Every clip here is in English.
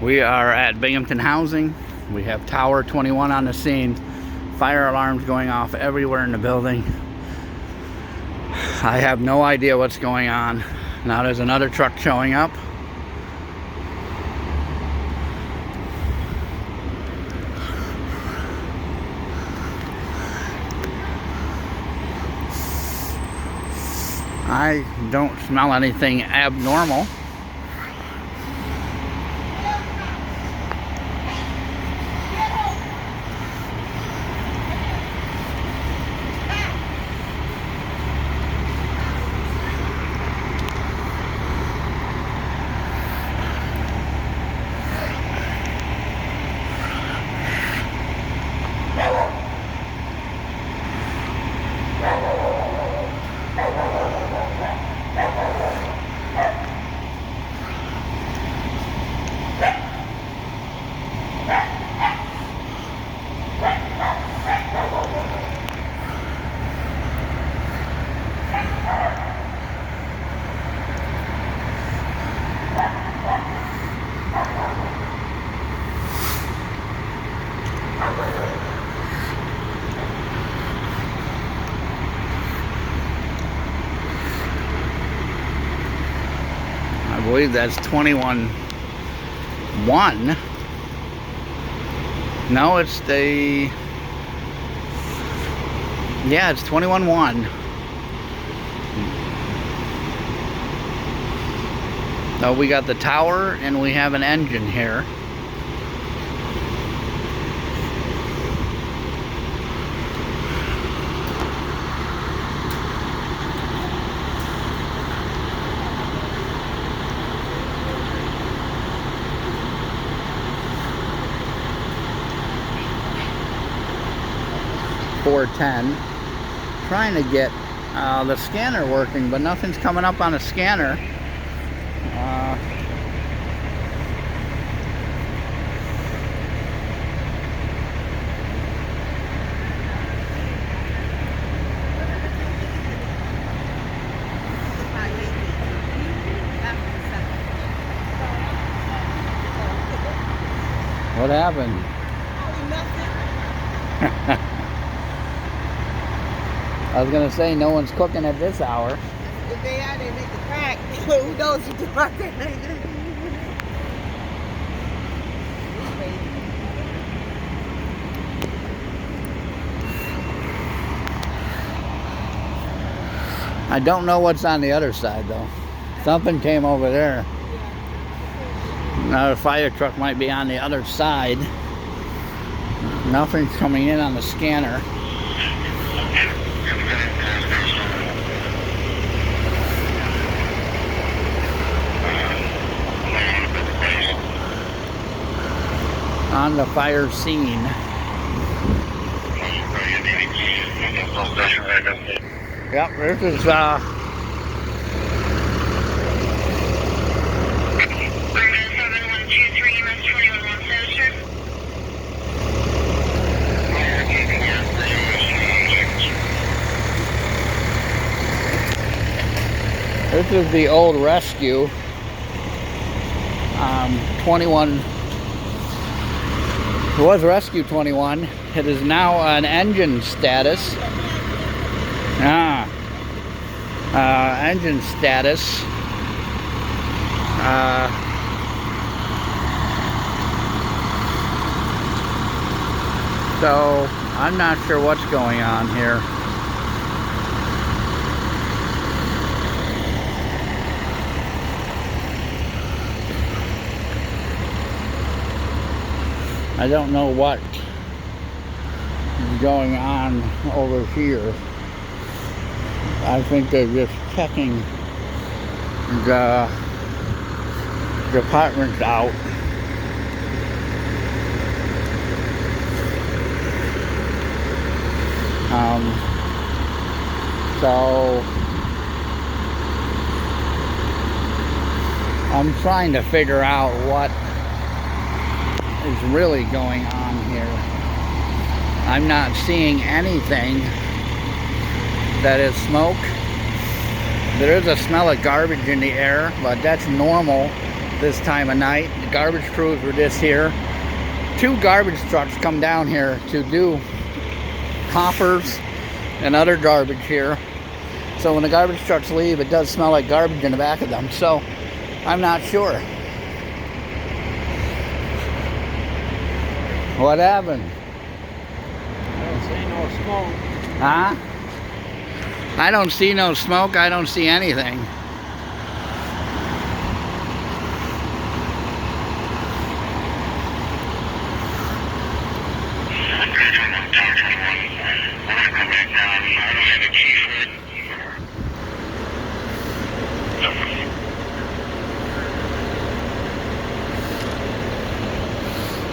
We are at Binghamton Housing. We have Tower 21 on the scene. Fire alarms going off everywhere in the building. I have no idea what's going on. Now there's another truck showing up. I don't smell anything abnormal. I believe that's 21-1. No, it's the... Yeah, it's 21-1. So we got the tower and we have an engine here. Trying to get the scanner working, but nothing's coming up on the scanner. What happened? I was gonna say no one's cooking at this hour. If they are, they make a crack. Who knows what they're about that? I don't know what's on the other side though. Something came over there. Another fire truck might be on the other side. Nothing's coming in on the scanner. On the fire scene. Yep, this is this is the old rescue. 21. It was Rescue 21. It is now an engine status. Engine status. So I'm not sure what's going on here. I don't know what is going on over here. I think they're just checking the departments out. So I'm trying to figure out what is really going on here. I'm not seeing anything that is smoke. There is a smell of garbage in the air, but that's normal this time of night. The garbage crews were just here. 2 garbage trucks come down here to do hoppers and other garbage here. So when the garbage trucks leave, it does smell like garbage in the back of them. So I'm not sure. What happened? I don't see no smoke. Huh? I don't see no smoke. I don't see anything.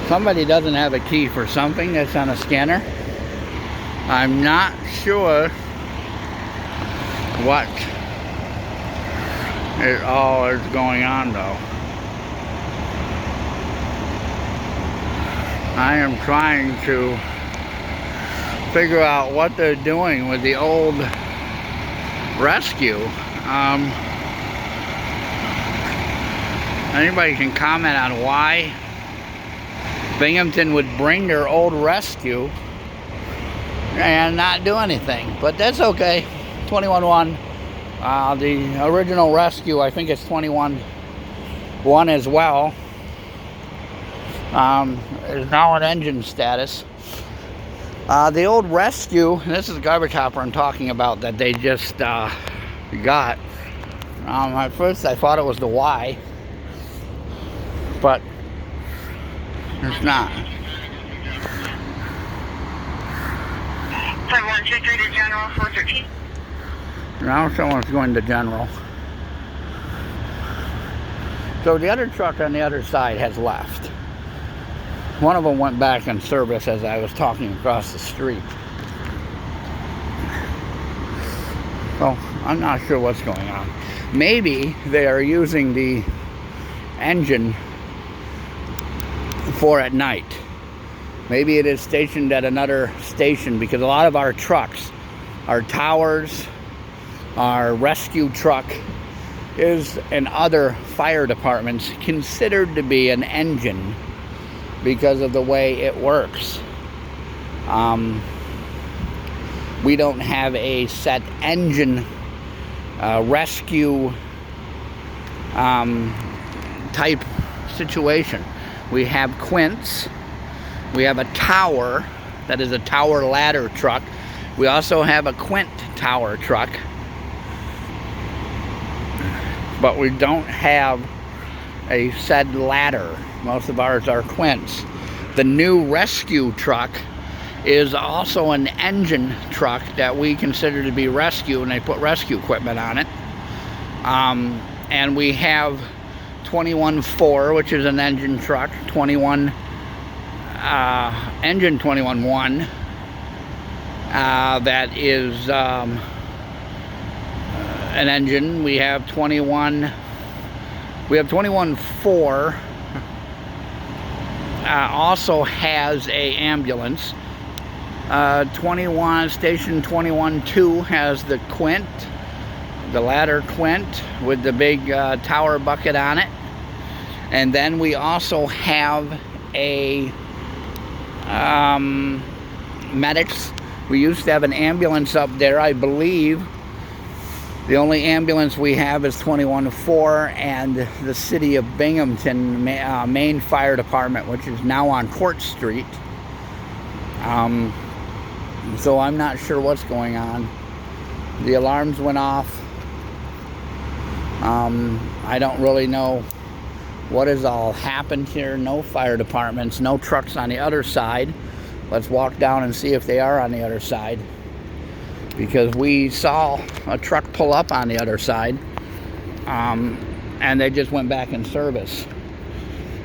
Somebody doesn't have a key for something that's on a scanner. I'm not sure what it all is going on though. I am trying to figure out what they're doing with the old rescue. Anybody can comment on why Binghamton would bring their old rescue and not do anything, but that's okay. 21-1. The original rescue, I think it's 21-1 as well. Is now in engine status. The old rescue, and this is the garbage hopper I'm talking about that they just got. At first I thought it was the Y, but it's not. 123 to General 413. Now someone's going to General. So the other truck on the other side has left. One of them went back in service as I was talking across the street. So I'm not sure what's going on. Maybe they are using the engine for at night. Maybe it is stationed at another station, because a lot of our trucks, our towers, our rescue truck is in other fire departments considered to be an engine because of the way it works. We don't have a set engine rescue type situation. We have quints. We have a tower that is a tower ladder truck. We also have a quint tower truck, but we don't have a said ladder. Most of ours are quints. The new rescue truck is also an engine truck that we consider to be rescue, and they put rescue equipment on it. And we have 21-4, which is an engine truck, engine 21-1, that is an engine. We have 21-4 also has a ambulance. 21 station 21-2 has the quint, the ladder quint with the big tower bucket on it. And then we also have a medics. We used to have an ambulance up there. I believe the only ambulance we have is 21-4 and the city of Binghamton main fire department, which is now on Court Street. So I'm not sure what's going on. The alarms went off. I don't really know what has all happened here. No fire departments, no trucks on the other side. Let's walk down and see if they are on the other side, because we saw a truck pull up on the other side, and they just went back in service.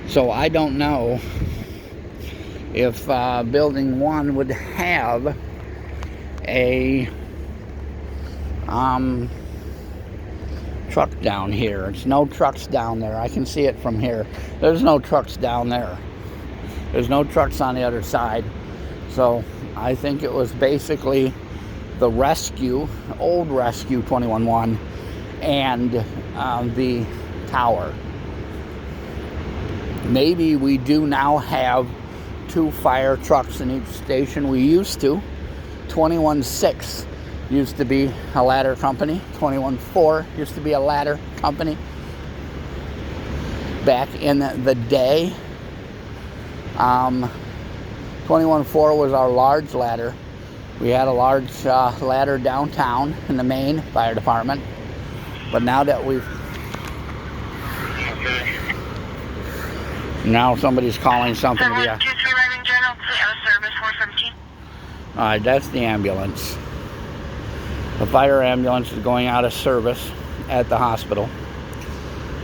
So I don't know if building 1 would have a truck down here. It's no trucks down there. I can see it from here. There's no trucks down there. There's no trucks on the other side. So I think it was basically the rescue, old rescue 21-1, and the tower. Maybe we do now have 2 fire trucks in each station. We used to. 21-6 used to be a ladder company. 21-4 used to be a ladder company. Back in the day, 21-4 was our large ladder. We had a large ladder downtown in the main fire department. But now that now somebody's calling something. Yeah. All right, that's the ambulance. The fire ambulance is going out of service at the hospital.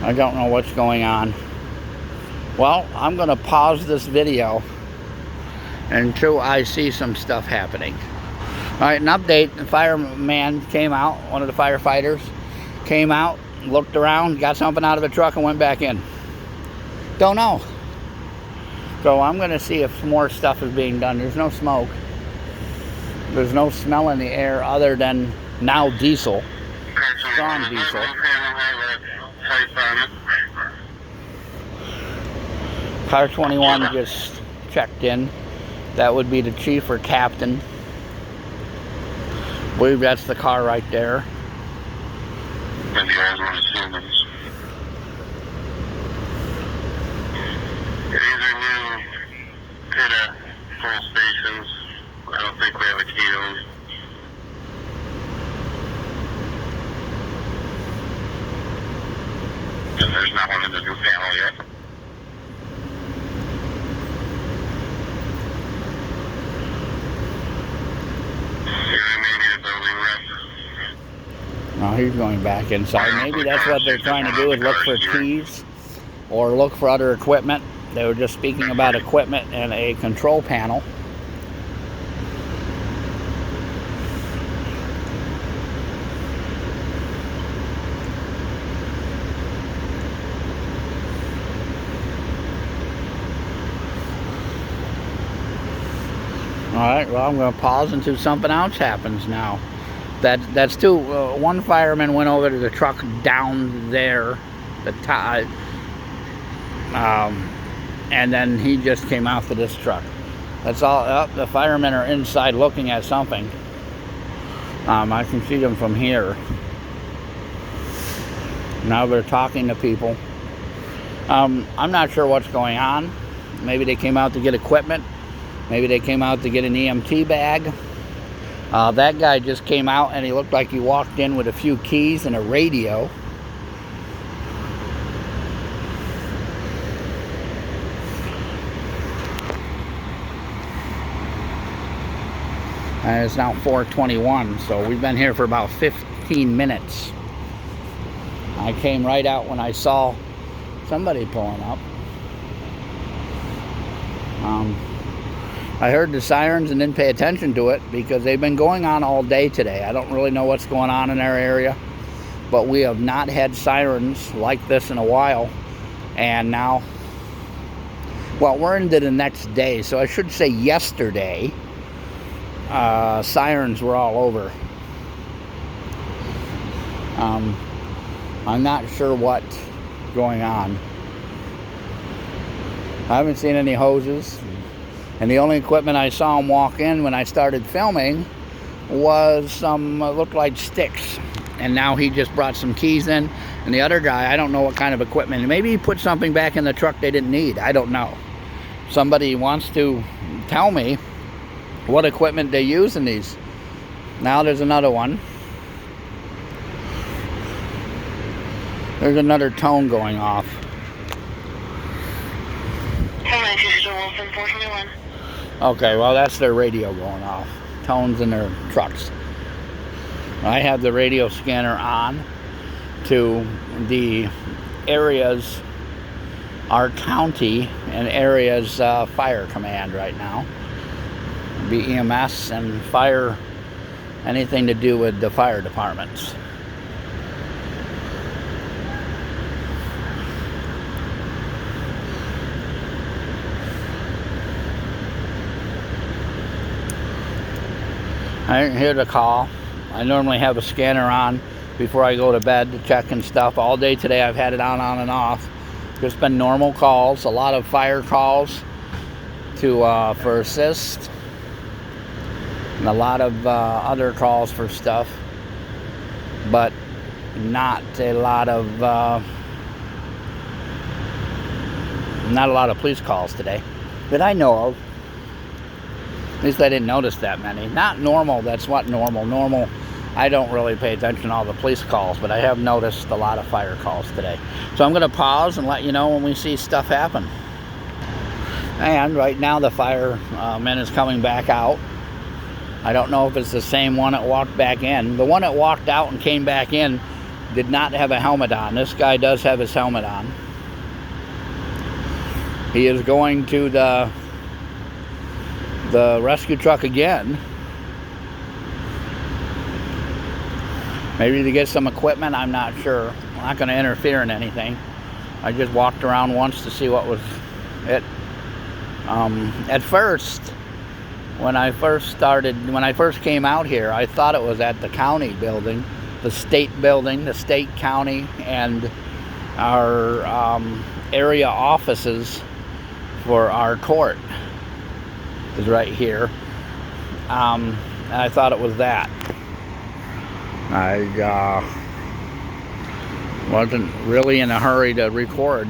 I don't know what's going on. Well, I'm going to pause this video until I see some stuff happening. All right, an update. The fireman came out, one of the firefighters came out, looked around, got something out of the truck and went back in. Don't know. So I'm going to see if more stuff is being done. There's no smoke. There's no smell in the air other than now diesel. Strong diesel. Car 21 just checked in. That would be the chief or captain. I believe that's the car right there. And the guys want to see them. These are new PITA full stations. I don't think we have a key to them. And there's not one in the new panel yet. No, he's going back inside. Maybe that's what they're trying to do, is look for keys or look for other equipment. They were just speaking about equipment and a control panel. All right, well, I'm going to pause until something else happens now. That's two. One fireman went over to the truck down there, and then he just came out to this truck. That's all. The firemen are inside looking at something. I can see them from here. Now they're talking to people. I'm not sure what's going on. Maybe they came out to get equipment. Maybe they came out to get an EMT bag. That guy just came out and he looked like he walked in with a few keys and a radio. And it's now 4:21, so we've been here for about 15 minutes. I came right out when I saw somebody pulling up. I heard the sirens and didn't pay attention to it because they've been going on all day today. I don't really know what's going on in our area, but we have not had sirens like this in a while. And now, well, we're into the next day, so I should say yesterday, sirens were all over. I'm not sure what's going on. I haven't seen any hoses. And the only equipment I saw him walk in when I started filming was some, looked like sticks. And now he just brought some keys in. And the other guy, I don't know what kind of equipment. Maybe he put something back in the truck they didn't need. I don't know. Somebody wants to tell me what equipment they use in these. Now there's another one. There's another tone going off. Okay, well, that's their radio going off. Tones in their trucks. I have the radio scanner on to the areas, our county and areas fire command right now. Be EMS and fire, anything to do with the fire departments. I didn't hear the call. I normally have a scanner on before I go to bed to check and stuff. All day today I've had it on and off. Just been normal calls, a lot of fire calls to for assist, and a lot of other calls for stuff, but not a lot of police calls today that I know of. At least I didn't notice that many. Not normal. That's what normal. I don't really pay attention to all the police calls, but I have noticed a lot of fire calls today. So I'm going to pause and let you know when we see stuff happen. And right now the fireman is coming back out. I don't know if it's the same one that walked back in. The one that walked out and came back in did not have a helmet on. This guy does have his helmet on. He is going to the rescue truck again. Maybe to get some equipment, I'm not sure. I'm not going to interfere in anything. I just walked around once to see what was it. At first, when I first came out here, I thought it was at the county building, the state building, the state county, and our area offices for our court is right here. And I thought it was that. I wasn't really in a hurry to record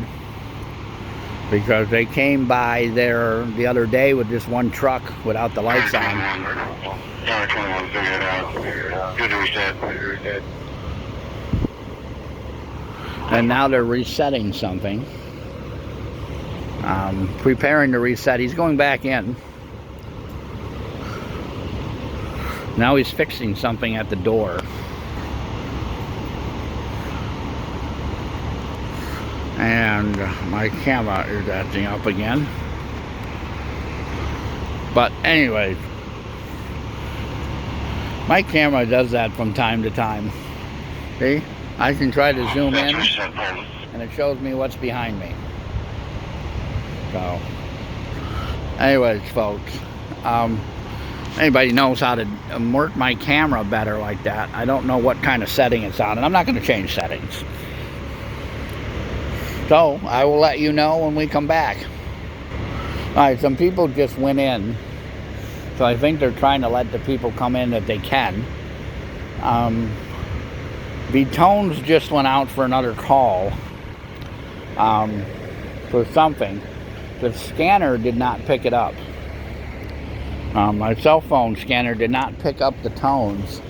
because they came by there the other day with just one truck without the lights on. And now they're resetting something. Preparing to reset. He's going back in. Now he's fixing something at the door. And my camera is acting up again. But anyway, my camera does that from time to time. See? I can try to zoom in and it shows me what's behind me. So, anyways, folks, anybody knows how to work my camera better like that, I don't know what kind of setting it's on, and I'm not going to change settings. So, I will let you know when we come back. Alright, some people just went in, so I think they're trying to let the people come in that they can. The tones just went out for another call for something. The scanner did not pick it up. My cell phone scanner did not pick up the tones,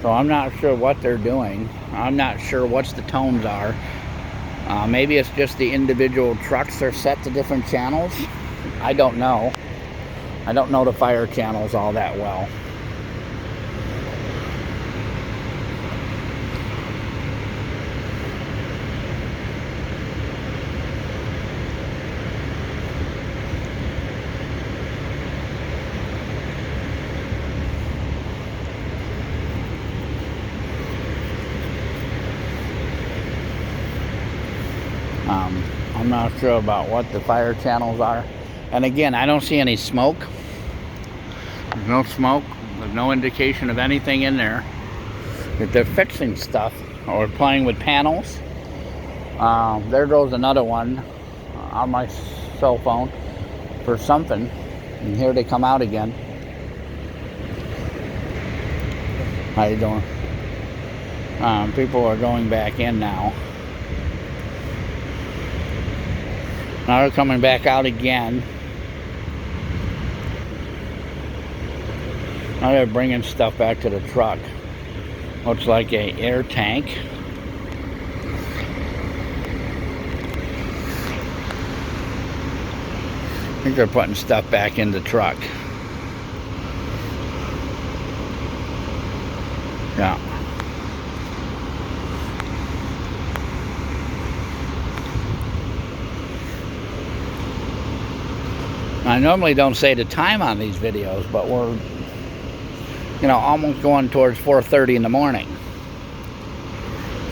so I'm not sure what they're doing. I'm not sure what the tones are. Maybe it's just the individual trucks are set to different channels. I don't know. I don't know the fire channels all that well. I'm not sure about what the fire channels are. And again, I don't see any smoke. There's no smoke. There's no indication of anything in there. If they're fixing stuff or playing with panels. There goes another one on my cell phone for something. And here they come out again. How you doing? People are going back in now. Now they're coming back out again. Now they're bringing stuff back to the truck. Looks like a air tank. I think they're putting stuff back in the truck. Yeah. I normally don't say the time on these videos, but we're, you know, almost going towards 4:30 in the morning.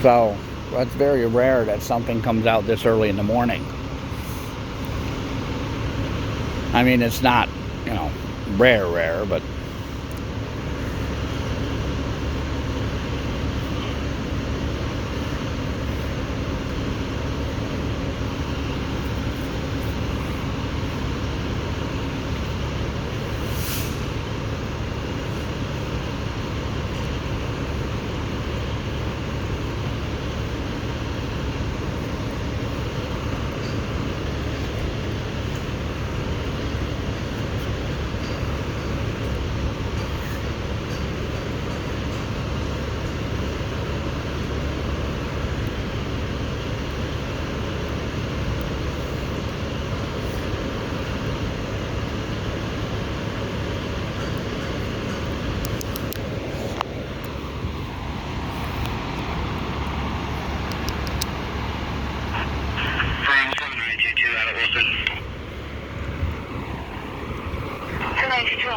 So that's very rare that something comes out this early in the morning. I mean, it's not, you know, rare, but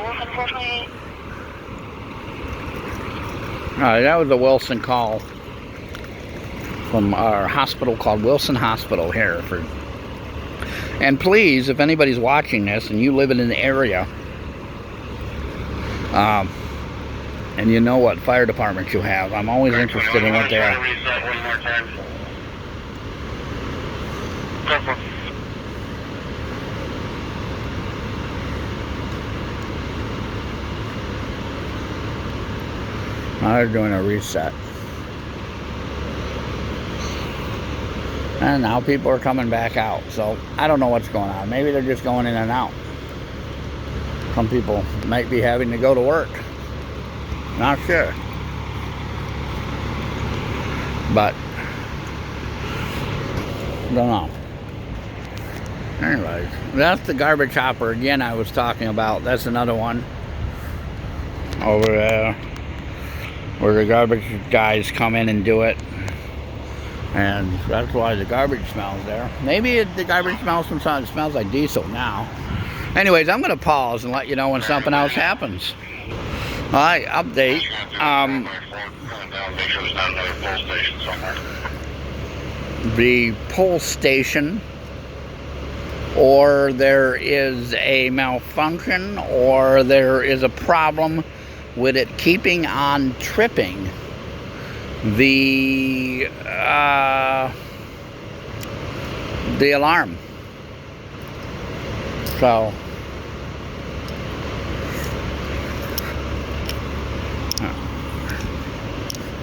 Wilson 428. All right, that was a Wilson call from our hospital called Wilson Hospital here. And please, if anybody's watching this and you live in an area, and you know what fire department you have, I'm always interested in what they are. Reset one more time. They're doing a reset. And now people are coming back out. So I don't know what's going on. Maybe they're just going in and out. Some people might be having to go to work. Not sure. But don't know. Anyways, that's the garbage hopper again I was talking about. That's another one over there where the garbage guys come in and do it. And that's why the garbage smells there. Maybe the garbage smells sometimes. It smells like diesel now. Anyways, I'm going to pause and let you know when something else happens. All right, update. The pull station, or there is a malfunction, or there is a problem with it keeping on tripping the alarm. So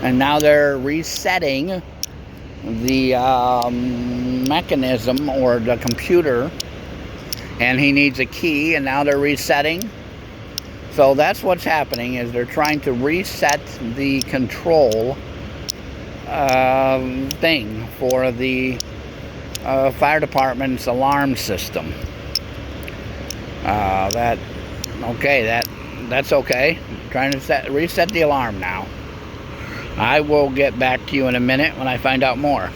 and now they're resetting the mechanism or the computer, and he needs a key, and now they're resetting. So that's what's happening, is they're trying to reset the control thing for the fire department's alarm system. That's okay. Trying to reset the alarm now. I will get back to you in a minute when I find out more.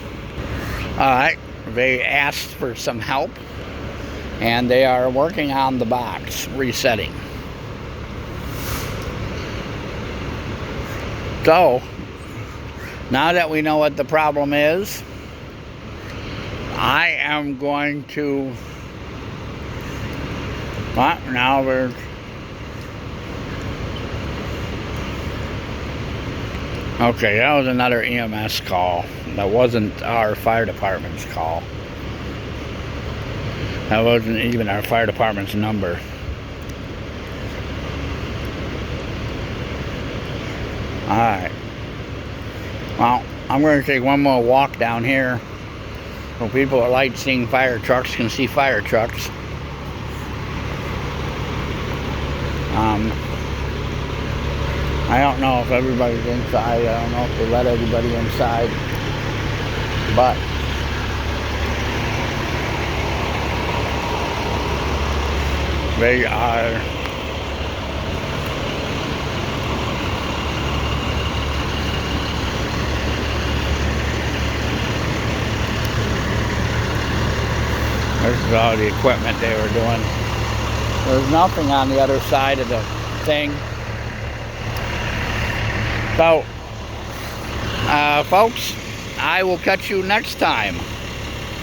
Alright, they asked for some help, and they are working on the box, resetting. So, now that we know what the problem is, I am going to... now we're... Okay, that was another EMS call. That wasn't our fire department's call. That wasn't even our fire department's number. Alright. Well, I'm going to take one more walk down here so people that like seeing fire trucks can see fire trucks. I don't know if everybody's inside. I don't know if they let everybody inside. But they are this is all the equipment they were doing. There's nothing on the other side of the thing. So, folks, I will catch you next time.